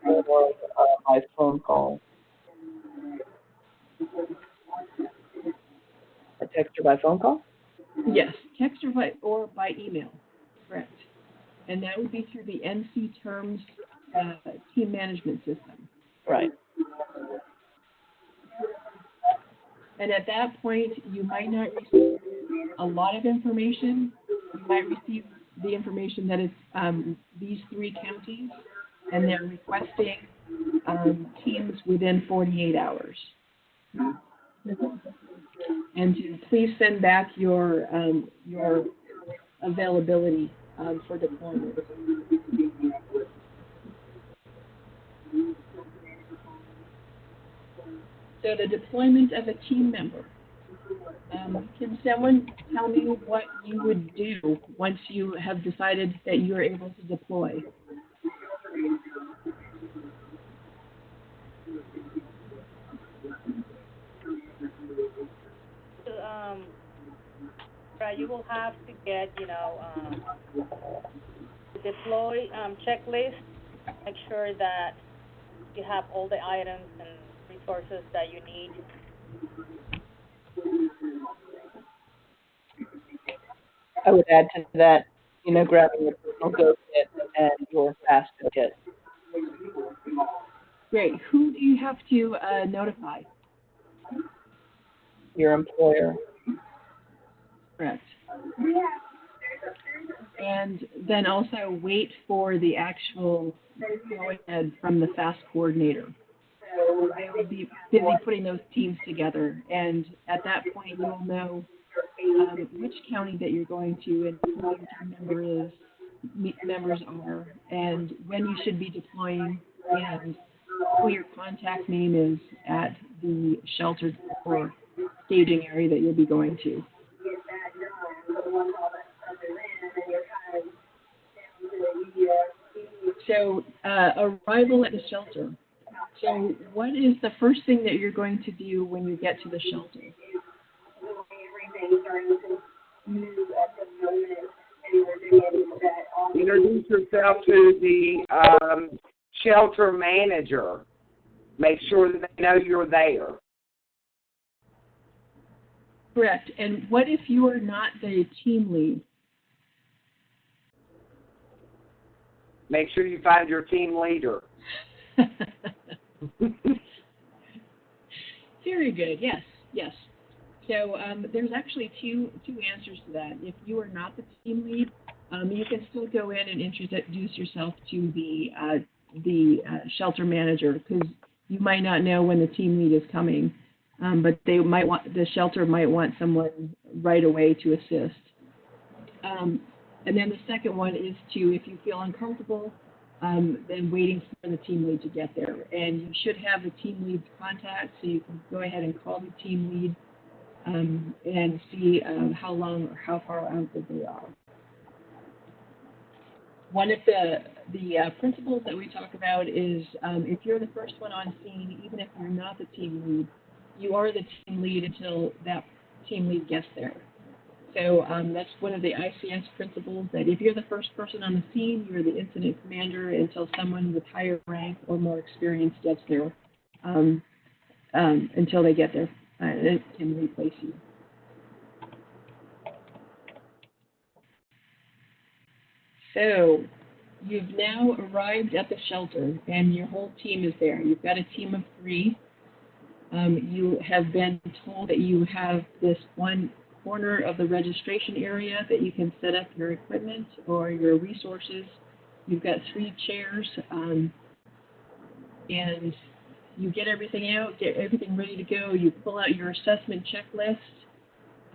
or by phone call? By text or by phone call? Yes, text or by email, correct. And that would be through the NC Terms team management system. Right. And at that point, you might not receive a lot of information. You might receive the information that it's these 3 counties, and they're requesting teams within 48 hours. And to please send back your availability for deployment. So the deployment of a team member. Can someone tell me what you would do once you have decided that you are able to deploy? You will have to get, the deploy checklist. Make sure that you have all the items and resources that you need. I would add to that, grabbing your personal go kit and your FAST kit. Great. Who do you have to notify? Your employer. Correct. And then also wait for the actual go ahead from the FAST coordinator. I will be busy putting those teams together, and at that point you'll know which county that you're going to and who your team members are, and when you should be deploying, and who your contact name is at the shelter or staging area that you'll be going to. So, arrival at the shelter. So, what is the first thing that you're going to do when you get to the shelter? Introduce yourself to the shelter manager. Make sure that they know you're there. Correct. And what if you are not the team lead? Make sure you find your team leader. Very good. Yes, yes. So there's actually two answers to that. If you are not the team lead, you can still go in and introduce yourself to the shelter manager, because you might not know when the team lead is coming, but the shelter might want someone right away to assist. And then the second one is if you feel uncomfortable, then waiting for the team lead to get there. And you should have the team lead's contact, so you can go ahead and call the team lead and see how long or how far out that they are. One of the principles that we talk about is if you're the first one on scene, even if you're not the team lead, you are the team lead until that team lead gets there. So that's one of the ICS principles, that if you're the first person on the scene, you're the incident commander until someone with higher rank or more experience gets there, until they get there and can replace you. So you've now arrived at the shelter and your whole team is there. You've got a team of 3. You have been told that you have this one corner of the registration area that you can set up your equipment or your resources. You've got 3 chairs, and you get everything out, get everything ready to go. You pull out your assessment checklist,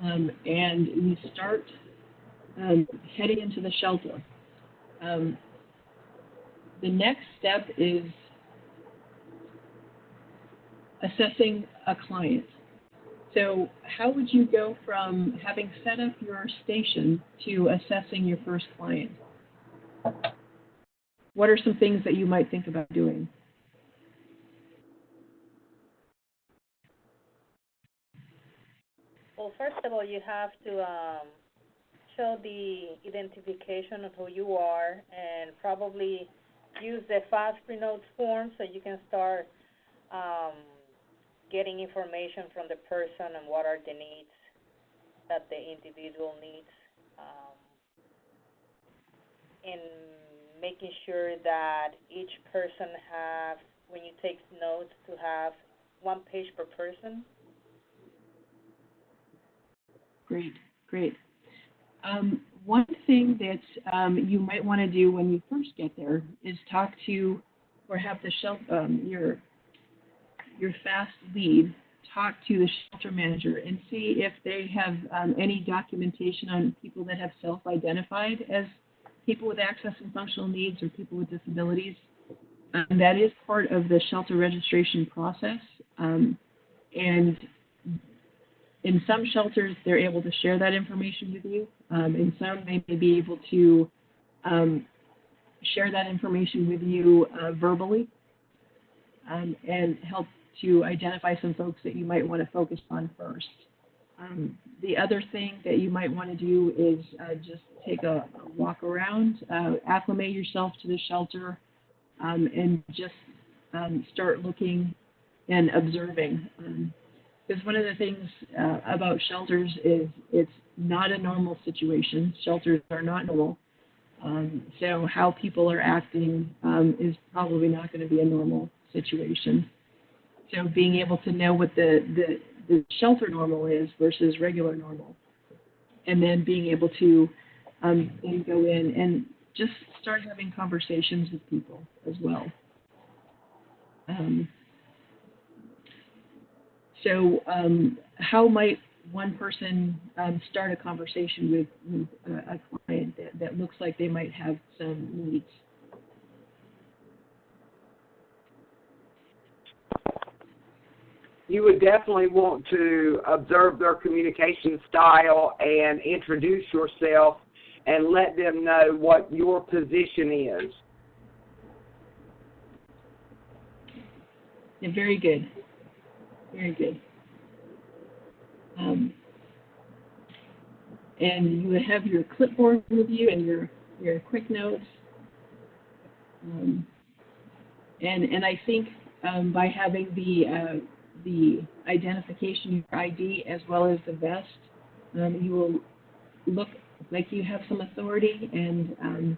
and you start heading into the shelter. The next step is assessing a client. So how would you go from having set up your station to assessing your first client? What are some things that you might think about doing? Well, first of all, you have to show the identification of who you are and probably use the fast pre-notes form so you can start getting information from the person and what are the needs that the individual needs, and making sure that each person have, when you take notes, to have 1 page per person. Great, great. One thing that you might want to do when you first get there is talk to, or have the your fast lead talk to the shelter manager and see if they have any documentation on people that have self-identified as people with access and functional needs or people with disabilities. That is part of the shelter registration process. And in some shelters, they're able to share that information with you. In some, they may be able to share that information with you verbally and help to identify some folks that you might want to focus on first. The other thing that you might want to do is just take a walk around, acclimate yourself to the shelter, and just start looking and observing. Because one of the things about shelters is it's not a normal situation. Shelters are not normal. So how people are acting is probably not going to be a normal situation. So being able to know what the shelter normal is versus regular normal, and then being able to then go in and just start having conversations with people as well. So how might one person start a conversation with a client that looks like they might have some needs? You would definitely want to observe their communication style and introduce yourself and let them know what your position is. Yeah, very good. Very good. And you would have your clipboard with you and your quick notes. And I think by having the identification, your ID, as well as the vest, you will look like you have some authority, and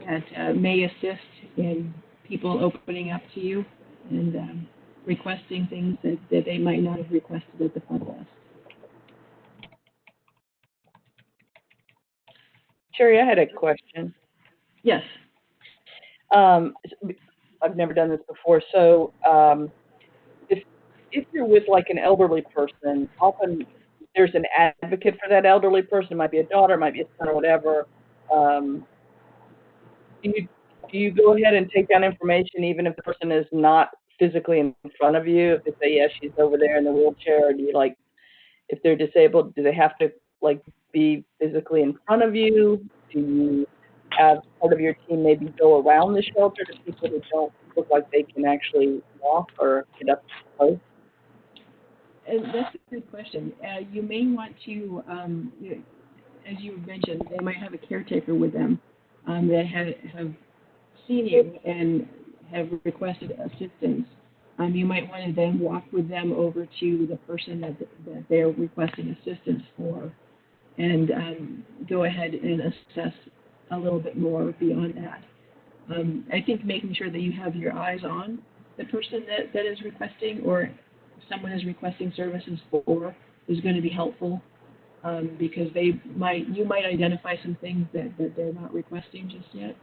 that may assist in people opening up to you and requesting things that they might not have requested at the front desk. Sherry, I had a question. Yes. I've never done this before. So if you're with like an elderly person, often there's an advocate for that elderly person. It might be a daughter, it might be a son, or whatever. Do you go ahead and take down information even if the person is not physically in front of you? If they say, yeah, she's over there in the wheelchair, or do you, like, if they're disabled, do they have to like be physically in front of you? Do you have part of your team maybe go around the shelter to people who don't look like they can actually walk or get up close? And that's a good question. You may want to, as you mentioned, they might have a caretaker with them that have seen you and have requested assistance. You might want to then walk with them over to the person that they're requesting assistance for, and go ahead and assess a little bit more beyond that. I think making sure that you have your eyes on the person that is requesting, or someone is requesting services for, is going to be helpful, because you might identify some things that they're not requesting just yet.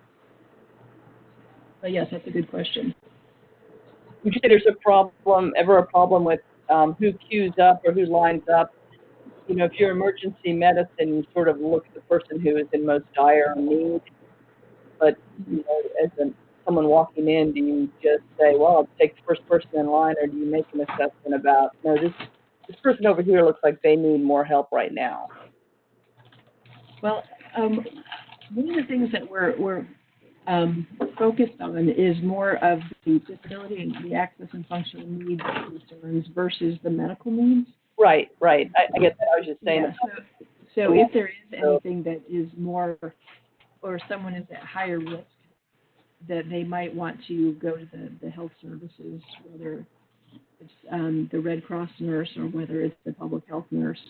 But yes, that's a good question. Would you say there's ever a problem with who queues up or who lines up? You know, if you're emergency medicine, you sort of look at the person who is in most dire need. But, you know, as someone walking in, do you just say, well, I'll take the first person in line, or do you make an assessment about, no, this person over here looks like they need more help right now? Well, one of the things that we're focused on is more of the disability and the access and functional needs concerns versus the medical needs. Right. I get that. I was just saying. Yeah, so if there is anything that is more, or someone is at higher risk, that they might want to go to the health services, whether it's the Red Cross nurse or whether it's the public health nurse.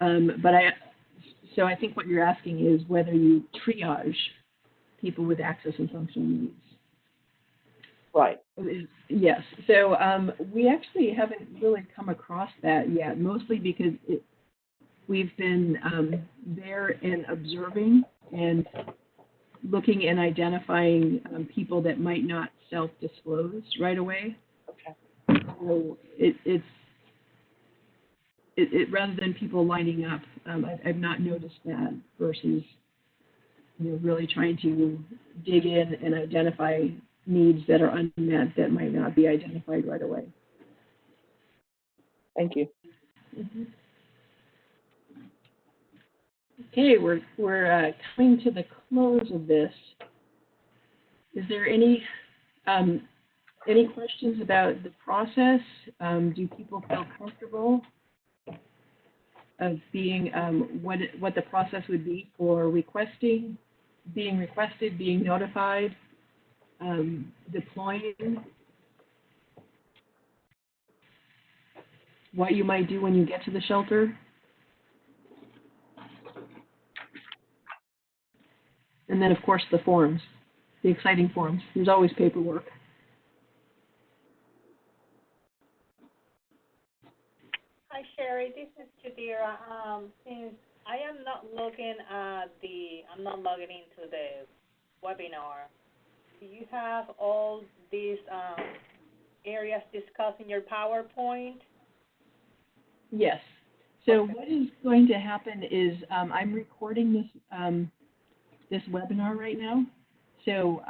So I think what you're asking is whether you triage people with access and functional needs. Right. Yes. So we actually haven't really come across that yet, mostly because we've been there and observing and looking and identifying people that might not self-disclose right away. Okay. So it's rather than people lining up, I've not noticed that versus really trying to dig in and identify needs that are unmet that might not be identified right away. Thank you. Mm-hmm. Okay, we're coming to the close of this. Is there any questions about the process? Do people feel comfortable of being what the process would be for requesting, being requested, being notified, deploying, what you might do when you get to the shelter? And then, of course, the forms, the exciting forms. There's always paperwork. Hi, Sherry. This is Jadira. Since I am not logging into the webinar, do you have all these areas discussed in your PowerPoint? Yes. So what is going to happen is I'm recording this webinar right now. So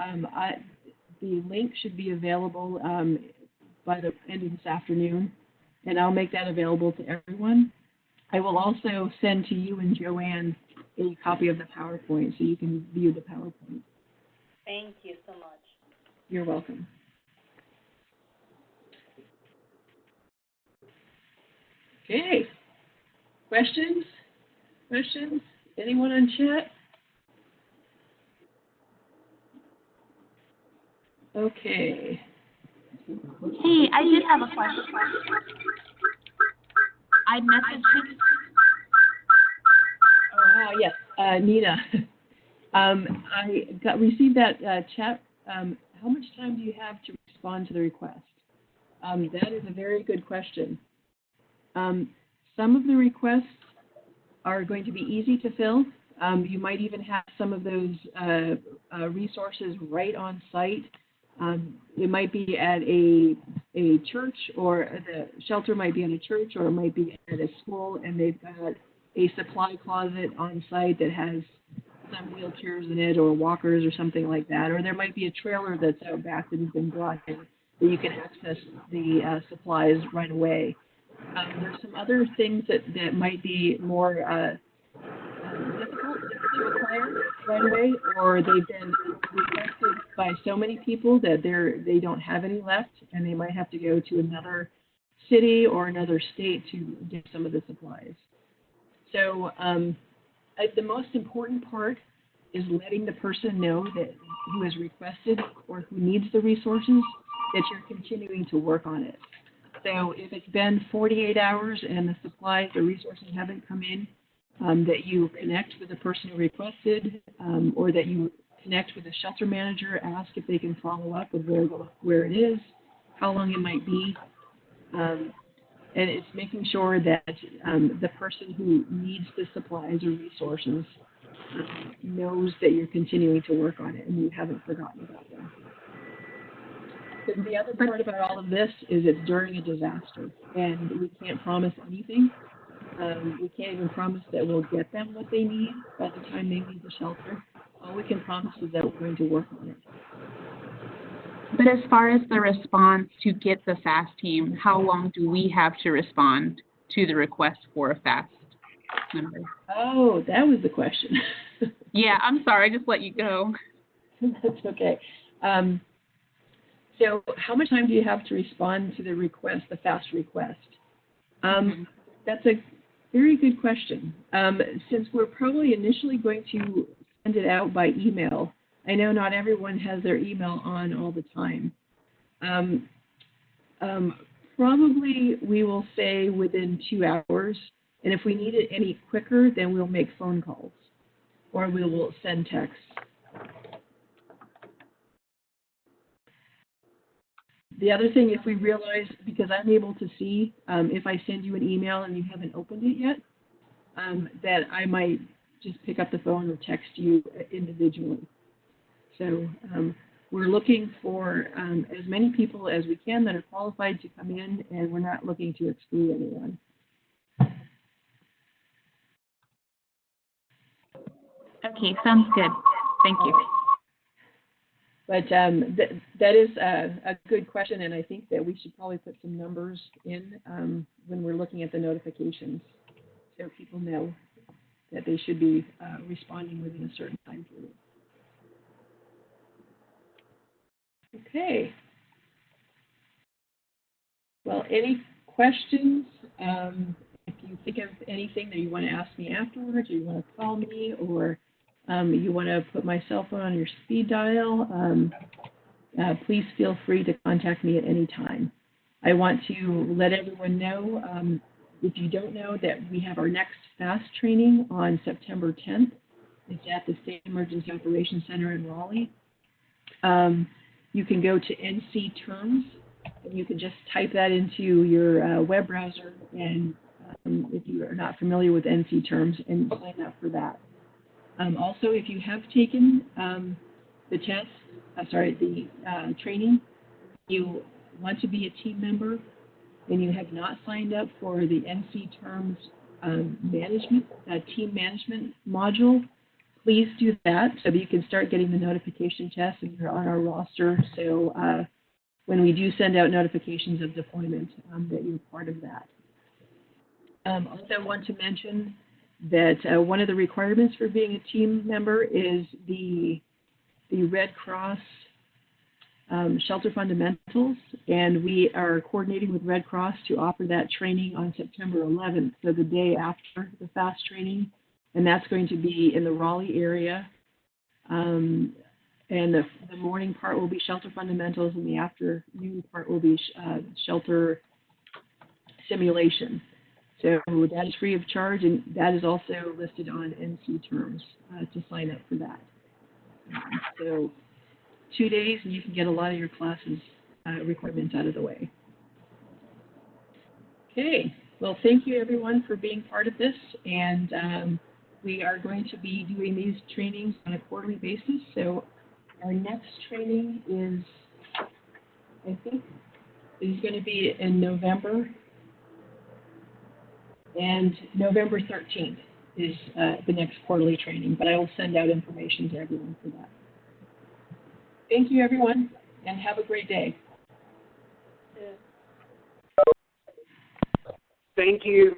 the link should be available by the end of this afternoon, and I'll make that available to everyone. I will also send to you and Joanne a copy of the PowerPoint so you can view the PowerPoint. Thank you so much. You're welcome. Okay. Questions? Anyone on chat? Okay. Hey, I did have a question. I messaged. Yes, Nina. I received that chat. How much time do you have to respond to the request? That is a very good question. Some of the requests are going to be easy to fill. You might even have some of those resources right on site. It might be at a church, or the shelter might be in a church, or it might be at a school, and they've got a supply closet on site that has some wheelchairs in it, or walkers, or something like that. Or there might be a trailer that's out back that has been brought in that you can access the supplies right away. There's some other things that might be more difficult to acquire right away, or they've been requested by so many people that they don't have any left, and they might have to go to another city or another state to get some of the supplies. So the most important part is letting the person know that who has requested or who needs the resources that you're continuing to work on it. So if it's been 48 hours and the supplies or resources haven't come in, that you connect with the person who requested, or that you connect with the shelter manager, ask if they can follow up with where it is, how long it might be, and it's making sure that the person who needs the supplies or resources knows that you're continuing to work on it and you haven't forgotten about them. Because the other part about all of this is it's during a disaster, and we can't promise anything. We can't even promise that we'll get them what they need by the time they leave the shelter. All we can promise is that we're going to work on it. But as far as the response to get the FAST team, how long do we have to respond to the request for a FAST member? Oh, that was the question. Yeah, I'm sorry, I just let you go. That's okay. So how much time do you have to respond to the request, the FAST request? That's a very good question. Since we're probably initially going to send it out by email, I know not everyone has their email on all the time. Probably we will say within 2 hours, and if we need it any quicker, then we'll make phone calls, or we will send texts. The other thing, if we realize, because I'm able to see if I send you an email and you haven't opened it yet, that I might just pick up the phone or text you individually. So we're looking for as many people as we can that are qualified to come in, and we're not looking to exclude anyone. Okay, sounds good. Thank you. But that is a good question, and I think that we should probably put some numbers in when we're looking at the notifications, so people know that they should be responding within a certain time period. Okay. Well, any questions? If you think of anything that you want to ask me afterwards, or you want to call me, or you want to put my cell phone on your speed dial, please feel free to contact me at any time. I want to let everyone know, if you don't know, that we have our next FAST training on September 10th. It's at the State Emergency Operations Center in Raleigh. You can go to NC Terms, and you can just type that into your web browser, and if you are not familiar with NC Terms, and sign up for that. Also, if you have taken the training, you want to be a team member, and you have not signed up for the NC Terms team management module, please do that so that you can start getting the notification tests and you're on our roster. So when we do send out notifications of deployment, that you're part of that. Also want to mention that one of the requirements for being a team member is the Red Cross Shelter Fundamentals, and we are coordinating with Red Cross to offer that training on September 11th, so the day after the FAST training, and that's going to be in the Raleigh area. And the morning part will be shelter fundamentals, and the afternoon part will be shelter simulation. So that is free of charge, and that is also listed on NC terms to sign up for that. So 2 days, and you can get a lot of your classes requirements out of the way. Okay, well, thank you everyone for being part of this, and we are going to be doing these trainings on a quarterly basis. So our next training is, I think, is going to be in November. And November 13th is the next quarterly training, but I will send out information to everyone for that. Thank you, everyone, and have a great day. Thank you.